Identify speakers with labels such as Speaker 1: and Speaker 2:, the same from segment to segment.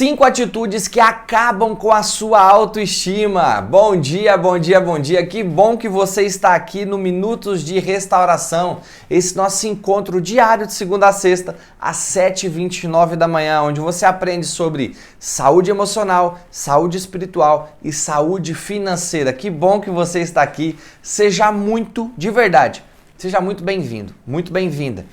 Speaker 1: 5 atitudes que acabam com a sua autoestima. Bom dia, bom dia, bom dia. Que bom que você está aqui no Minutos de Restauração. Esse nosso encontro diário de segunda a sexta, às 7h29 da manhã, onde você aprende sobre saúde emocional, saúde espiritual e saúde financeira. Que bom que você está aqui. Seja muito, de verdade, seja muito bem-vindo, muito bem-vinda.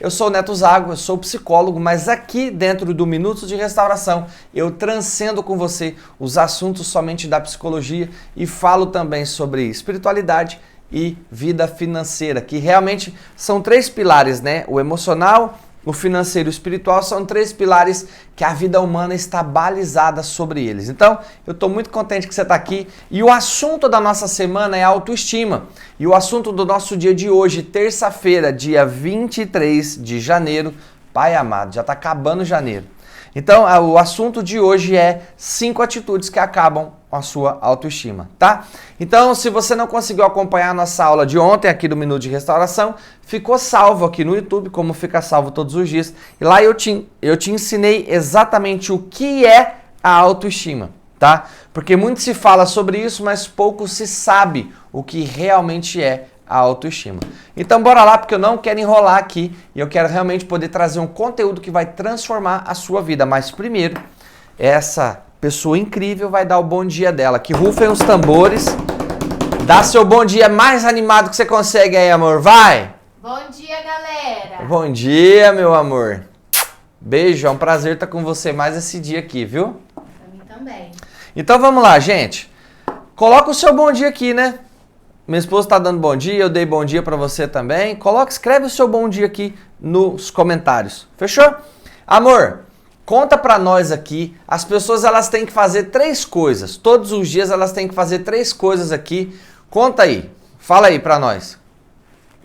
Speaker 1: Eu sou o Neto Zago, eu sou psicólogo, mas aqui dentro do Minutos de Restauração eu transcendo com você os assuntos somente da psicologia e falo também sobre espiritualidade e vida financeira, que realmente são 3 pilares, né? O emocional, o financeiro e o espiritual são 3 pilares que a vida humana está balizada sobre eles. Então, eu estou muito contente que você está aqui e o assunto da nossa semana é autoestima. E o assunto do nosso dia de hoje, terça-feira, dia 23 de janeiro, Pai amado, já está acabando janeiro. Então, o assunto de hoje é 5 atitudes que acabam com a sua autoestima, tá? Então, se você não conseguiu acompanhar a nossa aula de ontem aqui do Minuto de Restauração, ficou salvo aqui no YouTube, como fica salvo todos os dias. E lá eu te ensinei exatamente o que é a autoestima, tá? Porque muito se fala sobre isso, mas pouco se sabe o que realmente é a autoestima. Então bora lá, porque eu não quero enrolar aqui e eu quero realmente poder trazer um conteúdo que vai transformar a sua vida. Mas primeiro, essa pessoa incrível vai dar o bom dia dela. Que rufem os tambores. Dá seu bom dia mais animado que você consegue aí, amor. Vai!
Speaker 2: Bom dia, galera!
Speaker 1: Bom dia, meu amor. Beijo, é um prazer estar com você mais esse dia aqui, viu?
Speaker 2: Pra mim também.
Speaker 1: Então vamos lá, gente. Coloca o seu bom dia aqui, né? Minha esposa está dando bom dia, eu dei bom dia para você também. Escreve o seu bom dia aqui nos comentários. Fechou? Amor, conta para nós aqui. As pessoas elas têm que fazer 3 coisas. Todos os dias elas têm que fazer 3 coisas aqui. Conta aí. Fala aí para nós.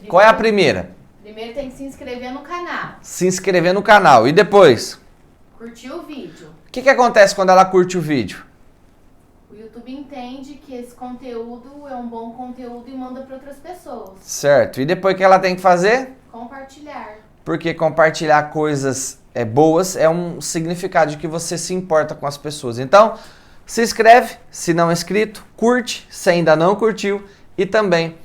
Speaker 1: Qual é a primeira?
Speaker 2: Primeiro tem que se inscrever no canal.
Speaker 1: Se inscrever no canal. E depois?
Speaker 2: Curtir o vídeo.
Speaker 1: O que acontece quando ela curte o vídeo?
Speaker 2: O YouTube entende que esse conteúdo é um bom conteúdo e manda para outras pessoas.
Speaker 1: Certo. E depois o que ela tem que fazer?
Speaker 2: Compartilhar.
Speaker 1: Porque compartilhar coisas boas é um significado de que você se importa com as pessoas. Então, se inscreve, se não é inscrito, curte, se ainda não curtiu e também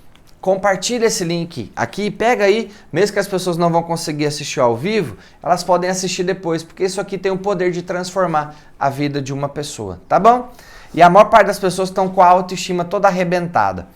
Speaker 1: compartilha esse link aqui, pega aí, mesmo que as pessoas não vão conseguir assistir ao vivo, elas podem assistir depois, porque isso aqui tem o poder de transformar a vida de uma pessoa, tá bom? E a maior parte das pessoas estão com a autoestima toda arrebentada.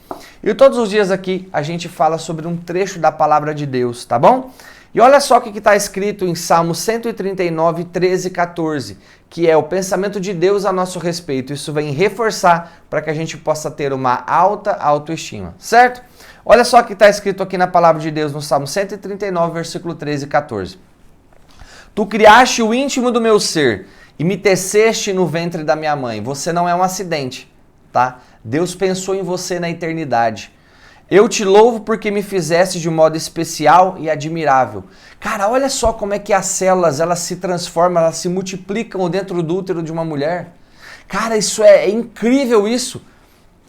Speaker 1: E todos os dias aqui a gente fala sobre um trecho da palavra de Deus, tá bom? E olha só o que está escrito em Salmo 139, 13 e 14, que é o pensamento de Deus a nosso respeito. Isso vem reforçar para que a gente possa ter uma alta autoestima, certo? Olha só o que está escrito aqui na palavra de Deus no Salmo 139, versículo 13 e 14. Tu criaste o íntimo do meu ser e me teceste no ventre da minha mãe. Você não é um acidente, tá? Deus pensou em você na eternidade. Eu te louvo porque me fizeste de modo especial e admirável. Cara, olha só como é que as células, elas se transformam, elas se multiplicam dentro do útero de uma mulher. Cara, isso é incrível isso.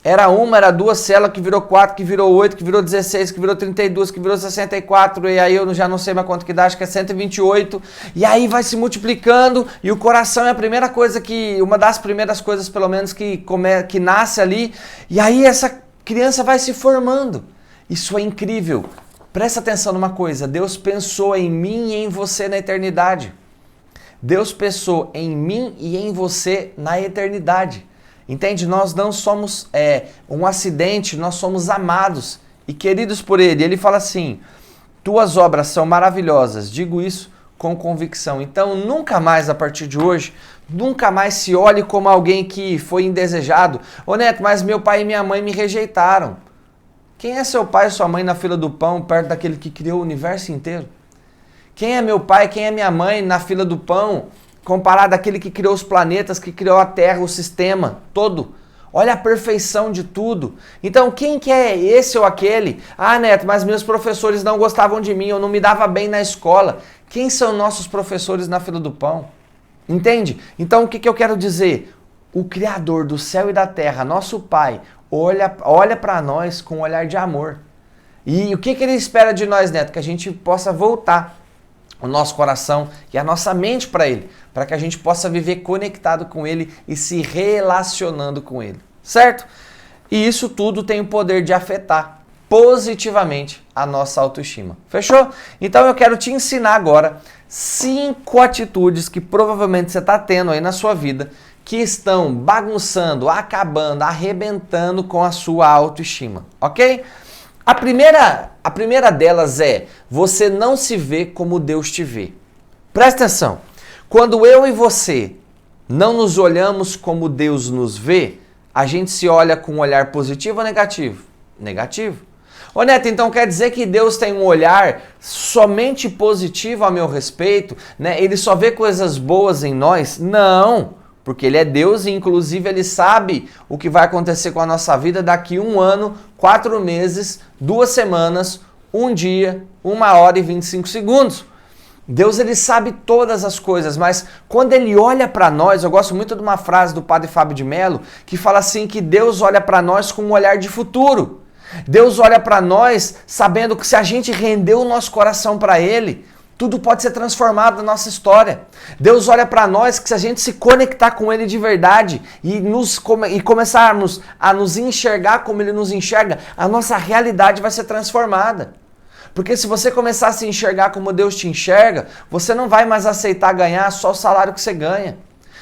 Speaker 1: Era 1, era 2 células, que virou 4, que virou 8, que virou 16, que virou 32, que virou 64, e aí eu já não sei mais quanto que dá, acho que é 128, e aí vai se multiplicando, e o coração é a primeira coisa uma das primeiras coisas pelo menos que nasce ali, e aí essa criança vai se formando. Isso é incrível. Presta atenção numa coisa, Deus pensou em mim e em você na eternidade. Deus pensou em mim e em você na eternidade. Entende? Nós não somos um acidente, nós somos amados e queridos por Ele. Ele fala assim, tuas obras são maravilhosas, digo isso com convicção. Então nunca mais a partir de hoje, nunca mais se olhe como alguém que foi indesejado. Ô Neto, mas meu pai e minha mãe me rejeitaram. Quem é seu pai e sua mãe na fila do pão perto daquele que criou o universo inteiro? Quem é meu pai, quem é minha mãe na fila do pão comparado àquele que criou os planetas, que criou a Terra, o sistema todo? Olha a perfeição de tudo. Então, quem que é esse ou aquele? Ah, Neto, mas meus professores não gostavam de mim, eu não me dava bem na escola. Quem são nossos professores na fila do pão? Entende? Então, o que eu quero dizer? O Criador do céu e da terra, nosso Pai, olha para nós com um olhar de amor. E o que ele espera de nós, Neto? Que a gente possa voltar o nosso coração e a nossa mente para Ele, para que a gente possa viver conectado com Ele e se relacionando com Ele, certo? E isso tudo tem o poder de afetar positivamente a nossa autoestima. Fechou? Então eu quero te ensinar agora 5 atitudes que provavelmente você está tendo aí na sua vida que estão bagunçando, acabando, arrebentando com a sua autoestima, ok? A primeira delas é você não se vê como Deus te vê. Presta atenção. Quando eu e você não nos olhamos como Deus nos vê, a gente se olha com um olhar positivo ou negativo? Negativo. Ô Neto, então quer dizer que Deus tem um olhar somente positivo a meu respeito, né? Ele só vê coisas boas em nós? Não. Porque Ele é Deus e, inclusive, Ele sabe o que vai acontecer com a nossa vida daqui 1 ano, 4 meses, 2 semanas, 1 dia, 1 hora e 25 segundos. Deus, Ele sabe todas as coisas, mas quando Ele olha para nós, eu gosto muito de uma frase do Padre Fábio de Mello, que fala assim que Deus olha para nós com um olhar de futuro. Deus olha para nós sabendo que se a gente render o nosso coração para Ele, tudo pode ser transformado na nossa história. Deus olha para nós que se a gente se conectar com Ele de verdade e começarmos a nos enxergar como Ele nos enxerga, a nossa realidade vai ser transformada. Porque se você começar a se enxergar como Deus te enxerga, você não vai mais aceitar ganhar só o salário que você ganha.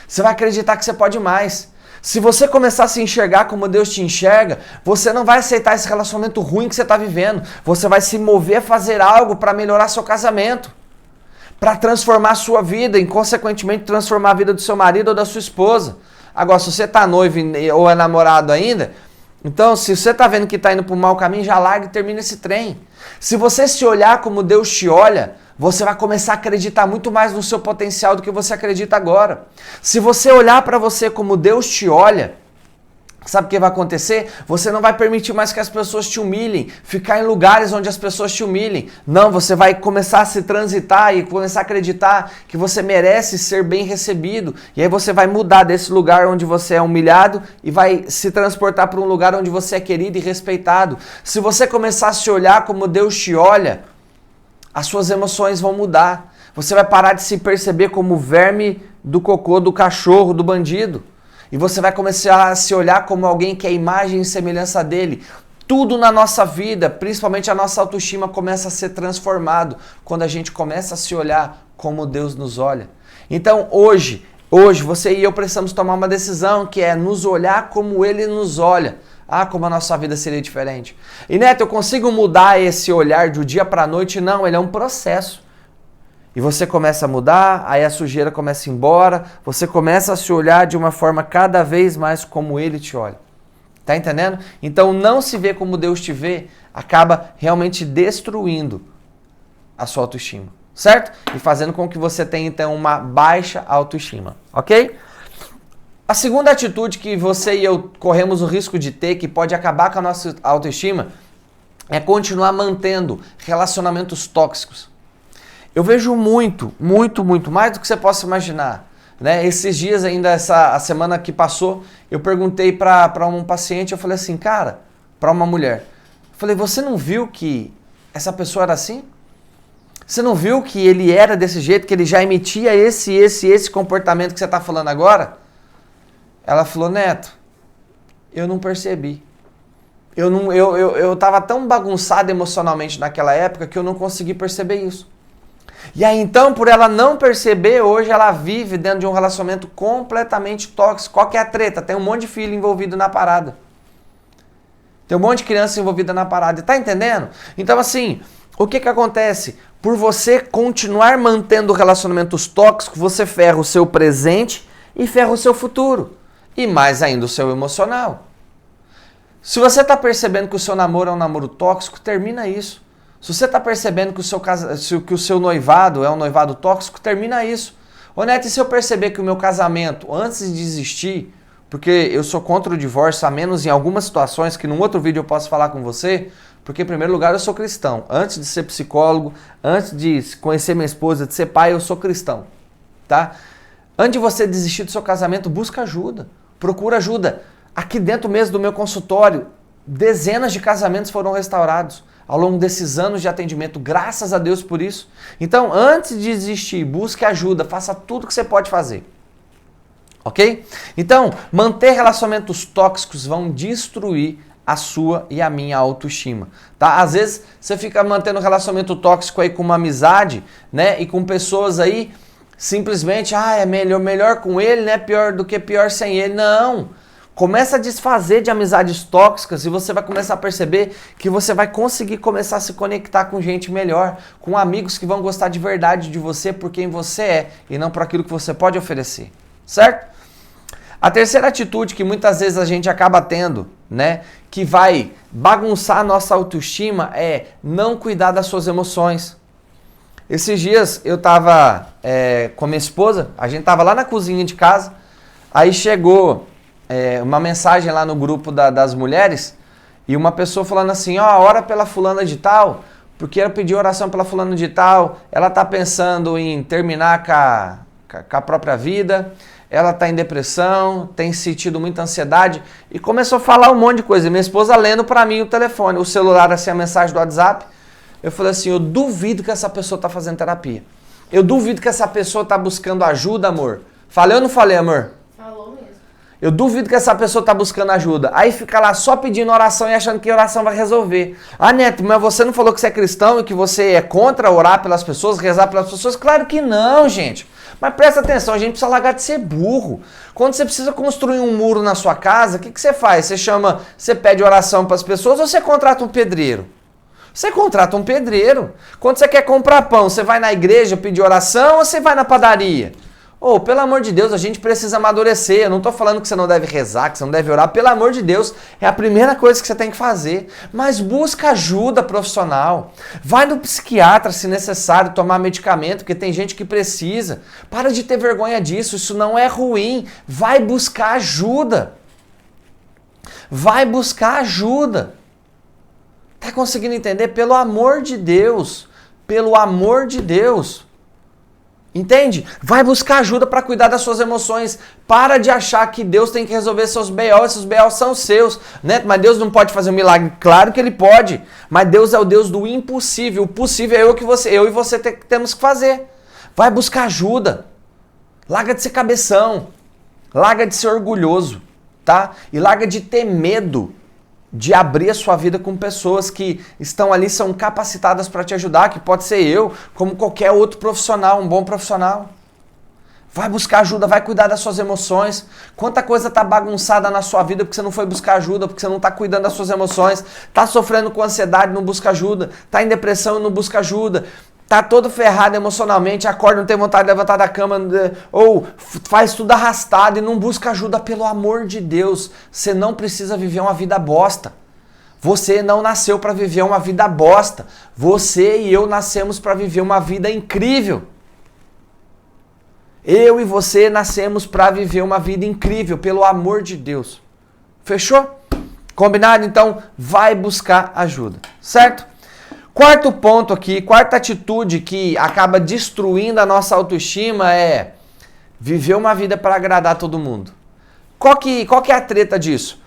Speaker 1: Você vai acreditar que você pode mais. Se você começar a se enxergar como Deus te enxerga, você não vai aceitar esse relacionamento ruim que você está vivendo. Você vai se mover a fazer algo para melhorar seu casamento, para transformar a sua vida e, consequentemente, transformar a vida do seu marido ou da sua esposa. Agora, se você está noivo ou é namorado ainda, então, se você está vendo que está indo para o mau caminho, já larga e termina esse trem. Se você se olhar como Deus te olha, você vai começar a acreditar muito mais no seu potencial do que você acredita agora. Se você olhar para você como Deus te olha, sabe o que vai acontecer? Você não vai permitir mais que as pessoas te humilhem, ficar em lugares onde as pessoas te humilhem. Não, você vai começar a se transitar e começar a acreditar que você merece ser bem recebido. E aí você vai mudar desse lugar onde você é humilhado e vai se transportar para um lugar onde você é querido e respeitado. Se você começar a se olhar como Deus te olha, as suas emoções vão mudar. Você vai parar de se perceber como verme do cocô, do cachorro, do bandido. E você vai começar a se olhar como alguém que é imagem e semelhança dele. Tudo na nossa vida, principalmente a nossa autoestima, começa a ser transformado quando a gente começa a se olhar como Deus nos olha. Então hoje você e eu precisamos tomar uma decisão que é nos olhar como Ele nos olha. Ah, como a nossa vida seria diferente. E Neto, eu consigo mudar esse olhar do dia para a noite? Não, ele é um processo. E você começa a mudar, aí a sujeira começa a ir embora, você começa a se olhar de uma forma cada vez mais como Ele te olha. Tá entendendo? Então não se vê como Deus te vê, acaba realmente destruindo a sua autoestima, certo? E fazendo com que você tenha então uma baixa autoestima, ok? A segunda atitude que você e eu corremos o risco de ter, que pode acabar com a nossa autoestima, é continuar mantendo relacionamentos tóxicos. Eu vejo muito mais do que você possa imaginar. Né? Esses dias ainda, a semana que passou, eu perguntei para um paciente, eu falei assim, cara, para uma mulher, eu falei, você não viu que essa pessoa era assim? Você não viu que ele era desse jeito, que ele já emitia esse comportamento que você está falando agora? Ela falou, Neto, eu não percebi. Eu estava tão bagunçado emocionalmente naquela época que eu não consegui perceber isso. E aí então, por ela não perceber, hoje ela vive dentro de um relacionamento completamente tóxico. Qual que é a treta? Tem um monte de filho envolvido na parada. Tem um monte de criança envolvida na parada. Tá entendendo? Então assim, o que acontece? Por você continuar mantendo relacionamentos tóxicos, você ferra o seu presente e ferra o seu futuro. E mais ainda o seu emocional. Se você está percebendo que o seu namoro é um namoro tóxico, termina isso. Se você está percebendo que o seu noivado é um noivado tóxico, termina isso. Ô Neto, e se eu perceber que o meu casamento, antes de desistir, porque eu sou contra o divórcio, a menos em algumas situações, que num outro vídeo eu posso falar com você, porque em primeiro lugar eu sou cristão. Antes de ser psicólogo, antes de conhecer minha esposa, de ser pai, eu sou cristão. Tá? Antes de você desistir do seu casamento, busca ajuda. Procura ajuda. Aqui dentro mesmo do meu consultório, dezenas de casamentos foram restaurados. ao longo desses anos de atendimento, graças a Deus por isso. Então, antes de desistir, busque ajuda, faça tudo que você pode fazer. Ok? Então, manter relacionamentos tóxicos vão destruir a sua e a minha autoestima, tá? Às vezes você fica mantendo um relacionamento tóxico aí com uma amizade, né? E com pessoas aí simplesmente, é melhor com ele, né? Pior do que pior sem ele. Não! Começa a desfazer de amizades tóxicas e você vai começar a perceber que você vai conseguir começar a se conectar com gente melhor, com amigos que vão gostar de verdade de você por quem você é e não por aquilo que você pode oferecer, certo? A terceira atitude que muitas vezes a gente acaba tendo, né, que vai bagunçar a nossa autoestima é não cuidar das suas emoções. Esses dias eu tava com a minha esposa, a gente tava lá na cozinha de casa, aí chegou uma mensagem lá no grupo das mulheres e uma pessoa falando assim, ora pela fulana de tal, porque eu pedi oração pela fulana de tal, ela tá pensando em terminar com a própria vida, ela está em depressão, tem sentido muita ansiedade e começou a falar um monte de coisa. Minha esposa lendo para mim o telefone, o celular, assim, a mensagem do WhatsApp. Eu falei assim, eu duvido que essa pessoa está fazendo terapia. Eu duvido que essa pessoa está buscando ajuda, amor. Falei ou não falei, amor?
Speaker 2: Falou mesmo.
Speaker 1: Eu duvido que essa pessoa está buscando ajuda. Aí fica lá só pedindo oração e achando que a oração vai resolver. Neto, mas você não falou que você é cristão e que você é contra orar pelas pessoas, rezar pelas pessoas? Claro que não, gente. Mas presta atenção, a gente precisa largar de ser burro. Quando você precisa construir um muro na sua casa, o que você faz? Você pede oração para as pessoas ou você contrata um pedreiro? Você contrata um pedreiro. Quando você quer comprar pão, você vai na igreja pedir oração ou você vai na padaria? Pelo amor de Deus, a gente precisa amadurecer. Eu não estou falando que você não deve rezar, que você não deve orar. Pelo amor de Deus, é a primeira coisa que você tem que fazer. Mas busca ajuda profissional. Vai no psiquiatra se necessário, tomar medicamento, porque tem gente que precisa. Para de ter vergonha disso, isso não é ruim. Vai buscar ajuda. Vai buscar ajuda. Tá conseguindo entender? Pelo amor de Deus. Pelo amor de Deus. Entende? Vai buscar ajuda para cuidar das suas emoções. Para de achar que Deus tem que resolver seus B.O. Esses B.O. são seus, né? Mas Deus não pode fazer um milagre. Claro que Ele pode. Mas Deus é o Deus do impossível. O possível é eu e você temos que fazer. Vai buscar ajuda. Larga de ser cabeção. Larga de ser orgulhoso, tá? E larga de ter medo de abrir a sua vida com pessoas que estão ali, são capacitadas para te ajudar, que pode ser eu, como qualquer outro profissional, um bom profissional. Vai buscar ajuda, vai cuidar das suas emoções. Quanta coisa tá bagunçada na sua vida porque você não foi buscar ajuda, porque você não tá cuidando das suas emoções, tá sofrendo com ansiedade, não busca ajuda, tá em depressão, não busca ajuda, tá todo ferrado emocionalmente, acorda, não tem vontade de levantar da cama, ou faz tudo arrastado e não busca ajuda. Pelo amor de Deus, você não precisa viver uma vida bosta. Você não nasceu para viver uma vida bosta. Você e eu nascemos para viver uma vida incrível. Eu e você nascemos para viver uma vida incrível, pelo amor de Deus. Fechou? Combinado? Então, vai buscar ajuda, certo? Quarto ponto aqui, quarta atitude que acaba destruindo a nossa autoestima é viver uma vida para agradar todo mundo. Qual que é a treta disso?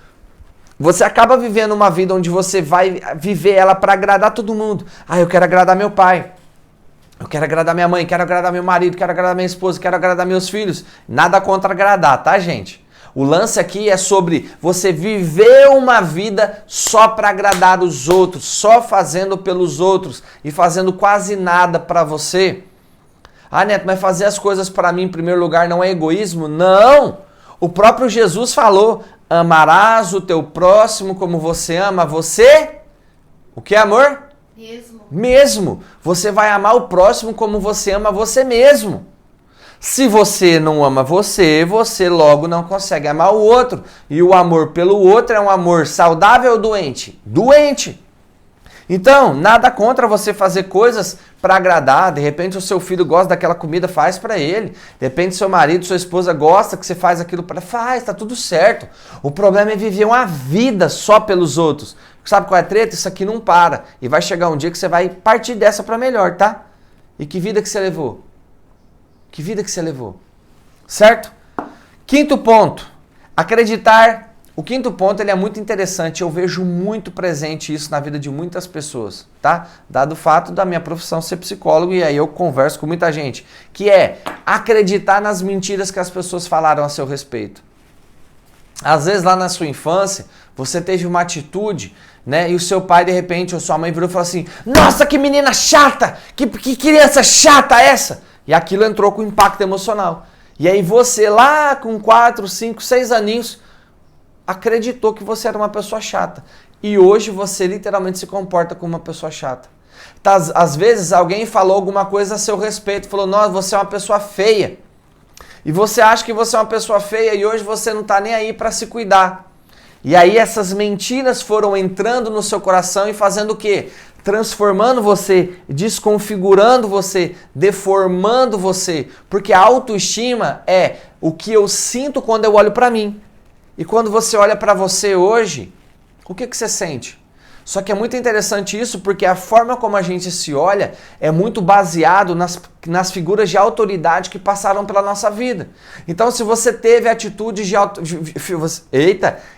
Speaker 1: Você acaba vivendo uma vida onde você vai viver ela para agradar todo mundo. Eu quero agradar meu pai. Eu quero agradar minha mãe, quero agradar meu marido, quero agradar minha esposa, quero agradar meus filhos. Nada contra agradar, tá, gente? O lance aqui é sobre você viver uma vida só para agradar os outros, só fazendo pelos outros e fazendo quase nada para você. Neto, mas fazer as coisas para mim em primeiro lugar não é egoísmo? Não! O próprio Jesus falou, amarás o teu próximo como você ama você. O que, amor? Mesmo. Você vai amar o próximo como você ama você mesmo. Se você não ama você, você logo não consegue amar o outro. E o amor pelo outro é um amor saudável ou doente? Doente. Então, nada contra você fazer coisas para agradar. De repente o seu filho gosta daquela comida, faz para ele. De repente seu marido, sua esposa gosta que você faz aquilo para... Faz, tá tudo certo. O problema é viver uma vida só pelos outros. Sabe qual é a treta? Isso aqui não para. E vai chegar um dia que você vai partir dessa para melhor, tá? E que vida que você levou? Que vida que você levou? Certo? Quinto ponto. Acreditar O quinto ponto, ele é muito interessante, eu vejo muito presente isso na vida de muitas pessoas, tá? Dado o fato da minha profissão ser psicólogo, e aí eu converso com muita gente, que é acreditar nas mentiras que as pessoas falaram a seu respeito. Às vezes lá na sua infância, você teve uma atitude, né? E o seu pai, de repente, ou sua mãe virou e falou assim, nossa, que menina chata! Que criança chata essa! E aquilo entrou com impacto emocional. E aí você lá com 4, 5, 6 aninhos, acreditou que você era uma pessoa chata. E hoje você literalmente se comporta como uma pessoa chata. Tá, às vezes alguém falou alguma coisa a seu respeito, falou, nossa, você é uma pessoa feia. E você acha que você é uma pessoa feia e hoje você não está nem aí para se cuidar. E aí essas mentiras foram entrando no seu coração e fazendo o quê? Transformando você, desconfigurando você, deformando você. Porque a autoestima é o que eu sinto quando eu olho para mim. E quando você olha para você hoje, o que você sente? Só que é muito interessante isso porque a forma como a gente se olha é muito baseado nas figuras de autoridade que passaram pela nossa vida. Então se você teve atitudes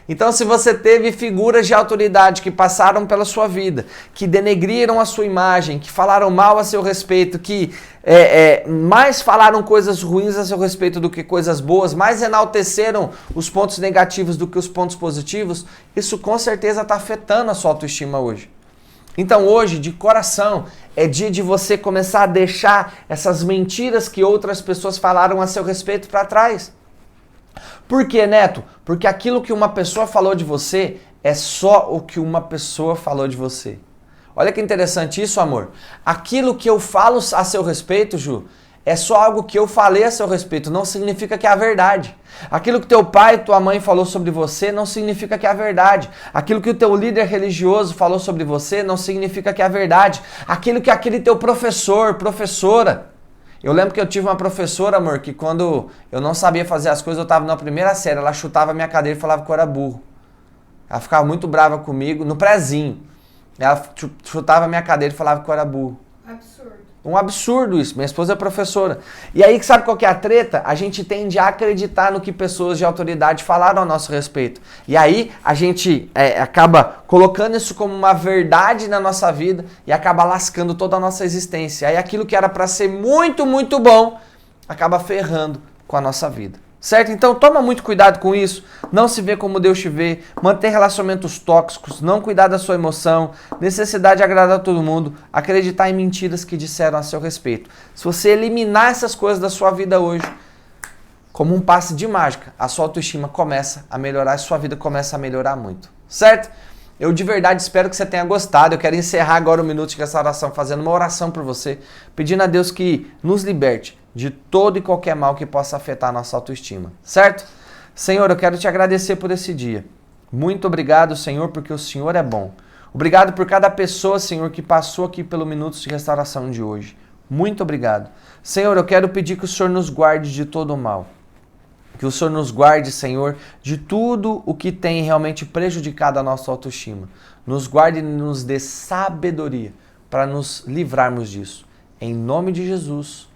Speaker 1: Então se você teve figuras de autoridade que passaram pela sua vida, que denegriram a sua imagem, que falaram mal a seu respeito, que mais falaram coisas ruins a seu respeito do que coisas boas, mais enalteceram os pontos negativos do que os pontos positivos, isso com certeza está afetando a sua autoestima hoje. Então hoje, de coração, é dia de você começar a deixar essas mentiras que outras pessoas falaram a seu respeito para trás. Por quê, Neto? Porque aquilo que uma pessoa falou de você é só o que uma pessoa falou de você. Olha que interessante isso, amor. Aquilo que eu falo a seu respeito, Ju, é só algo que eu falei a seu respeito, não significa que é a verdade. Aquilo que teu pai e tua mãe falou sobre você não significa que é a verdade. Aquilo que o teu líder religioso falou sobre você não significa que é a verdade. Aquilo que aquele teu professor, professora. Eu lembro que eu tive uma professora, amor, que quando eu não sabia fazer as coisas, eu estava na primeira série, ela chutava a minha cadeira e falava que eu era burro. Ela ficava muito brava comigo, no prézinho. Ela chutava a minha cadeira e falava que eu era burro.
Speaker 2: Absurdo.
Speaker 1: Um absurdo isso. Minha esposa é professora. E aí, sabe qual que é a treta? A gente tende a acreditar no que pessoas de autoridade falaram a nosso respeito. E aí, a gente acaba colocando isso como uma verdade na nossa vida e acaba lascando toda a nossa existência. Aí, aquilo que era para ser muito, muito bom, acaba ferrando com a nossa vida. Certo? Então toma muito cuidado com isso, não se vê como Deus te vê, manter relacionamentos tóxicos, não cuidar da sua emoção, necessidade de agradar a todo mundo, acreditar em mentiras que disseram a seu respeito. Se você eliminar essas coisas da sua vida hoje, como um passe de mágica, a sua autoestima começa a melhorar e sua vida começa a melhorar muito. Certo? Eu de verdade espero que você tenha gostado. Eu quero encerrar agora o Minuto de Restauração fazendo uma oração por você, pedindo a Deus que nos liberte de todo e qualquer mal que possa afetar a nossa autoestima, certo? Senhor, eu quero te agradecer por esse dia. Muito obrigado, Senhor, porque o Senhor é bom. Obrigado por cada pessoa, Senhor, que passou aqui pelo Minutos de Restauração de hoje. Muito obrigado. Senhor, eu quero pedir que o Senhor nos guarde de todo o mal. Que o Senhor nos guarde, Senhor, de tudo o que tem realmente prejudicado a nossa autoestima. Nos guarde e nos dê sabedoria para nos livrarmos disso. Em nome de Jesus.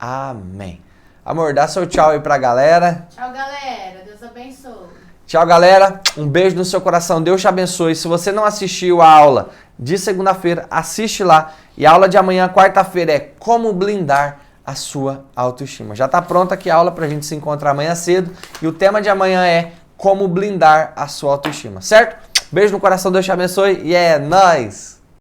Speaker 1: Amém. Amor, dá seu tchau aí pra galera.
Speaker 2: Tchau, galera. Deus abençoe.
Speaker 1: Tchau, galera. Um beijo no seu coração. Deus te abençoe. Se você não assistiu a aula de segunda-feira, assiste lá. E a aula de amanhã, quarta-feira, é como blindar a sua autoestima. Já tá pronta aqui a aula pra gente se encontrar amanhã cedo. E o tema de amanhã é como blindar a sua autoestima, certo? Beijo no coração, Deus te abençoe. E é nóis!